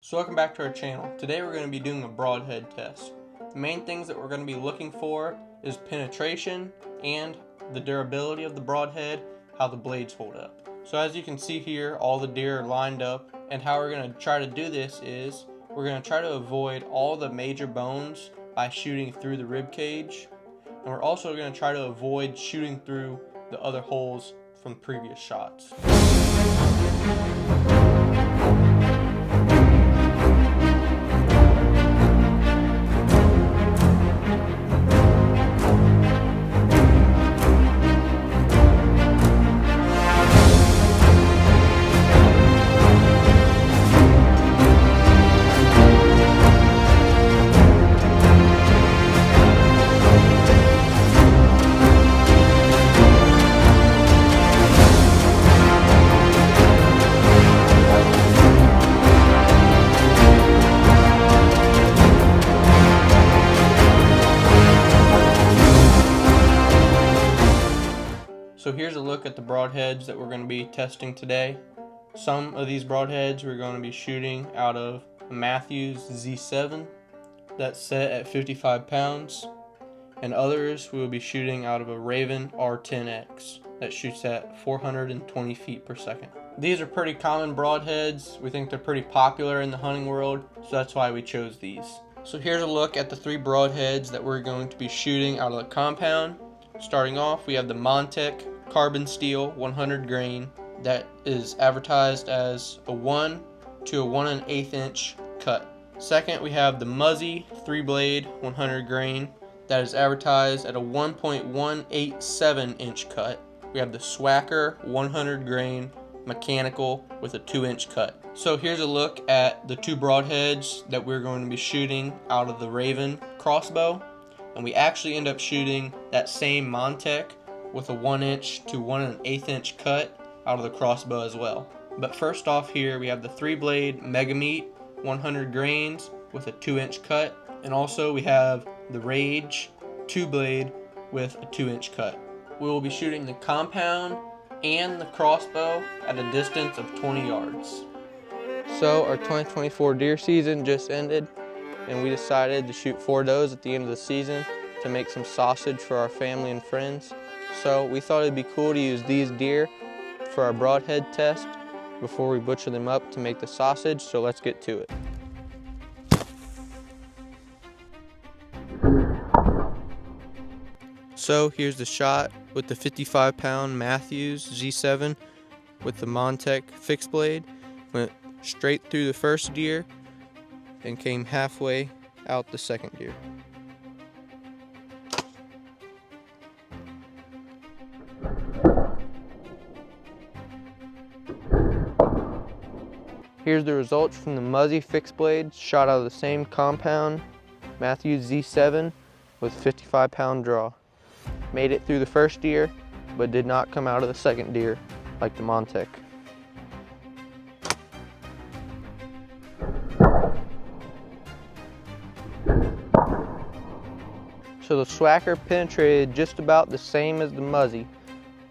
So welcome back to our channel. Today we're going to be doing a broadhead test. The main things that we're going to be looking for is penetration and the durability of the broadhead, how the blades hold up. So as you can see here, all the deer are lined up, and how we're going to try to do this is we're going to try to avoid all the major bones by shooting through the rib cage, and we're also going to try to avoid shooting through the other holes from previous shots. So here's a look at the broadheads that we're going to be testing today. Some of these broadheads we're going to be shooting out of a Matthews Z7 that's set at 55 pounds, and others we will be shooting out of a Raven R10X that shoots at 420 feet per second. These are pretty common broadheads. We think they're pretty popular in the hunting world, so that's why we chose these. So here's a look at the three broadheads that we're going to be shooting out of the compound. Starting off, we have the Montec carbon steel 100 grain that is advertised as a 1 to a 1 1/8 inch cut. Second, we have the Muzzy 3-blade 100 grain that is advertised at a 1.187 inch cut. We have the Swacker 100 grain mechanical with a 2-inch cut. So here's a look at the two broadheads that we're going to be shooting out of the Raven Crossbow. And we actually end up shooting that same Montec with a 1 inch to 1 1/8 inch cut out of the Crossbow as well. But first off, here we have the 3-blade Mega Meat 100 grains with a 2-inch cut, and also we have the Rage 2-blade with a 2-inch cut. We will be shooting the compound and the Crossbow at a distance of 20 yards. So our 2024 deer season just ended, and we decided to shoot 4 does at the end of the season to make some sausage for our family and friends. So we thought it'd be cool to use these deer for our broadhead test before we butcher them up to make the sausage, so let's get to it. So here's the shot with the 55-pound Matthews Z7 with the Montec fixed blade. Went straight through the first deer and came halfway out the second deer. Here's the results from the Muzzy fixed blade shot out of the same compound Matthews Z7 with 55-pound draw. Made it through the first deer, but did not come out of the second deer like the Montec. So the Swacker penetrated just about the same as the Muzzy,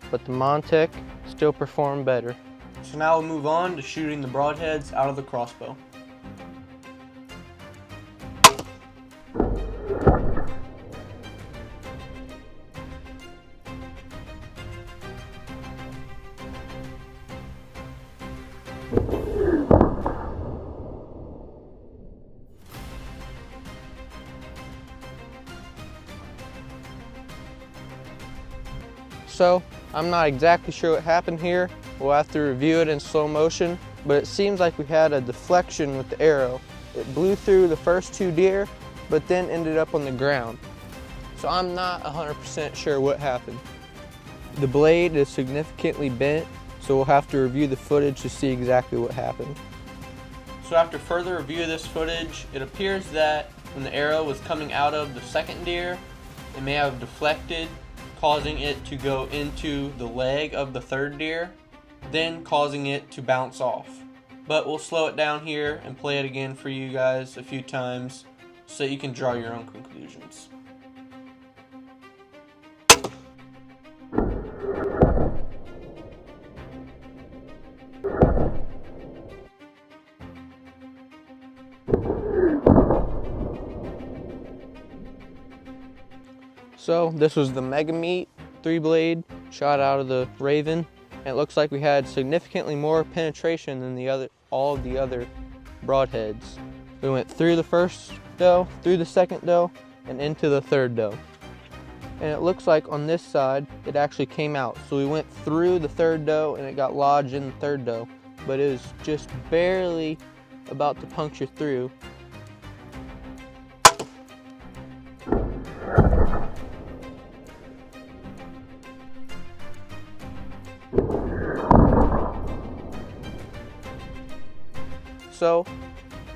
but the Montec still performed better. So now we'll move on to shooting the broadheads out of the Crossbow. So I'm not exactly sure what happened here. We'll have to review it in slow motion, but it seems like we had a deflection with the arrow. It blew through the first 2 deer, but then ended up on the ground. So I'm not 100% sure what happened. The blade is significantly bent, so we'll have to review the footage to see exactly what happened. So after further review of this footage, it appears that when the arrow was coming out of the second deer, it may have deflected, causing it to go into the leg of the third deer, then causing it to bounce off. But we'll slow it down here and play it again for you guys a few times so you can draw your own conclusions. So this was the Mega Meat 3-blade shot out of the Raven. And it looks like we had significantly more penetration than all of the other broadheads. We went through the first doe, through the second doe, and into the third doe. And it looks like on this side, it actually came out. So we went through the third doe and it got lodged in the third doe, but it was just barely about to puncture through. So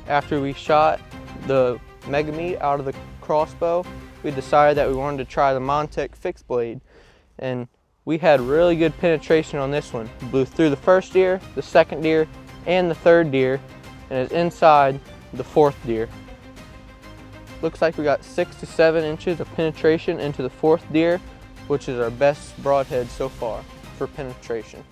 after we shot the Mega Meat out of the Crossbow, we decided that we wanted to try the Montec fixed blade, and we had really good penetration on this one. We blew through the first deer, the second deer, and the third deer, and it's inside the fourth deer. Looks like we got 6 to 7 inches of penetration into the fourth deer, which is our best broadhead so far for penetration.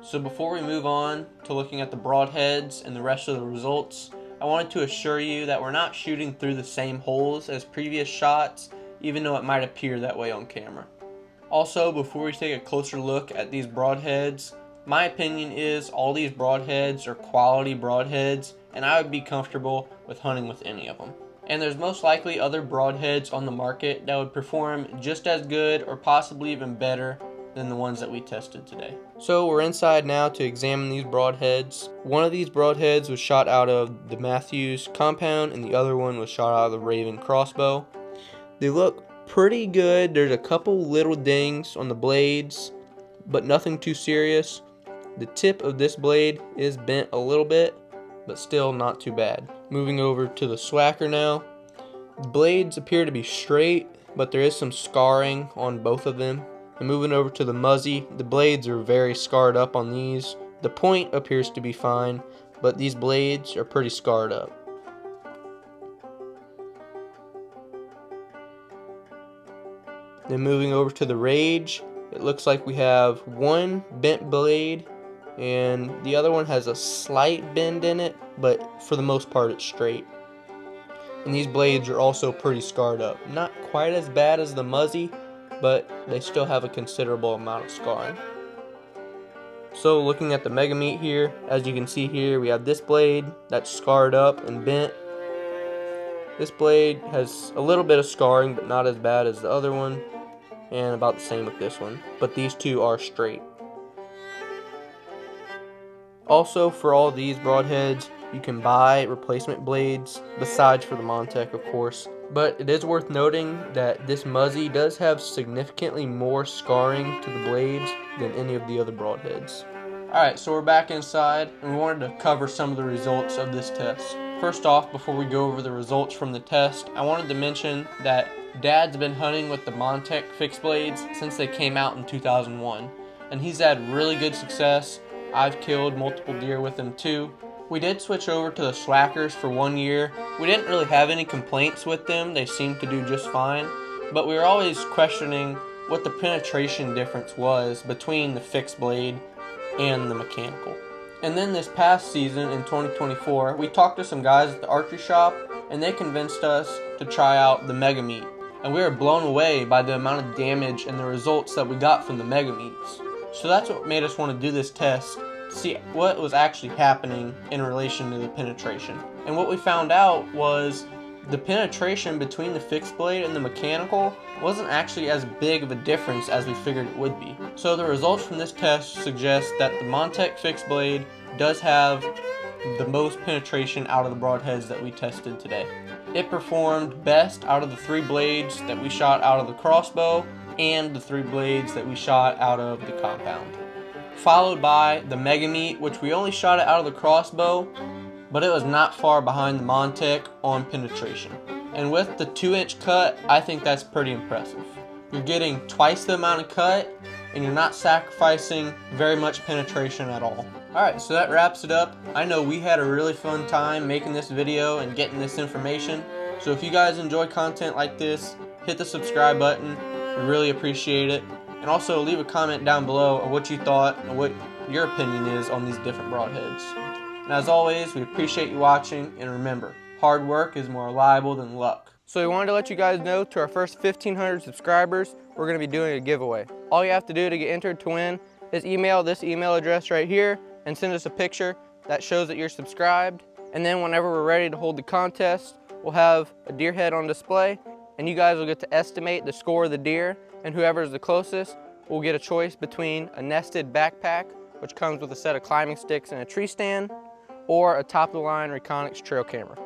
So before we move on to looking at the broadheads and the rest of the results, I wanted to assure you that we're not shooting through the same holes as previous shots, even though it might appear that way on camera. Also, before we take a closer look at these broadheads, my opinion is all these broadheads are quality broadheads, and I would be comfortable with hunting with any of them. And there's most likely other broadheads on the market that would perform just as good or possibly even better than the ones that we tested today. So we're inside now to examine these broadheads. One of these broadheads was shot out of the Matthews compound and the other one was shot out of the Raven Crossbow. They look pretty good. There's a couple little dings on the blades, but nothing too serious. The tip of this blade is bent a little bit, but still not too bad. Moving over to the Swacker now. The blades appear to be straight, but there is some scarring on both of them. And moving over to the Muzzy, the blades are very scarred up on these. The point appears to be fine, but these blades are pretty scarred up. Then moving over to the Rage, it looks like we have one bent blade and the other one has a slight bend in it, but for the most part it's straight. And these blades are also pretty scarred up. Not quite as bad as the Muzzy, but they still have a considerable amount of scarring. So looking at the Mega Meat here, as you can see here, we have this blade that's scarred up and bent. This blade has a little bit of scarring, but not as bad as the other one, and about the same with this one, but these two are straight. Also, for all these broadheads, you can buy replacement blades, besides for the Montec, of course. But it is worth noting that this Muzzy does have significantly more scarring to the blades than any of the other broadheads. Alright, so we're back inside, and we wanted to cover some of the results of this test. First off, before we go over the results from the test, I wanted to mention that Dad's been hunting with the Montec fixed blades since they came out in 2001, and he's had really good success. I've killed multiple deer with them too. We did switch over to the Swackers for 1 year. We didn't really have any complaints with them. They seemed to do just fine. But we were always questioning what the penetration difference was between the fixed blade and the mechanical. And then this past season in 2024, we talked to some guys at the archery shop and they convinced us to try out the Mega Meat. And we were blown away by the amount of damage and the results that we got from the Mega Meats. So that's what made us want to do this test, to see what was actually happening in relation to the penetration. And what we found out was the penetration between the fixed blade and the mechanical wasn't actually as big of a difference as we figured it would be. So the results from this test suggest that the Montec fixed blade does have the most penetration out of the broadheads that we tested today. It performed best out of the 3 blades that we shot out of the Crossbow and the 3 blades that we shot out of the compound. Followed by the Mega Meat, which we only shot it out of the Crossbow, but it was not far behind the Montec on penetration. And with the 2-inch cut, I think that's pretty impressive. You're getting twice the amount of cut, and you're not sacrificing very much penetration at all. Alright, so that wraps it up. I know we had a really fun time making this video and getting this information. So if you guys enjoy content like this, hit the subscribe button. We really appreciate it. And also leave a comment down below on what you thought and what your opinion is on these different broadheads. And as always, we appreciate you watching, and remember, hard work is more reliable than luck. So we wanted to let you guys know, to our first 1,500 subscribers, we're going to be doing a giveaway. All you have to do to get entered to win is email this email address right here and send us a picture that shows that you're subscribed. And then whenever we're ready to hold the contest, we'll have a deer head on display, and you guys will get to estimate the score of the deer, and whoever is the closest will get a choice between a nested backpack, which comes with a set of climbing sticks and a tree stand, or a top-of-the-line Reconyx trail camera.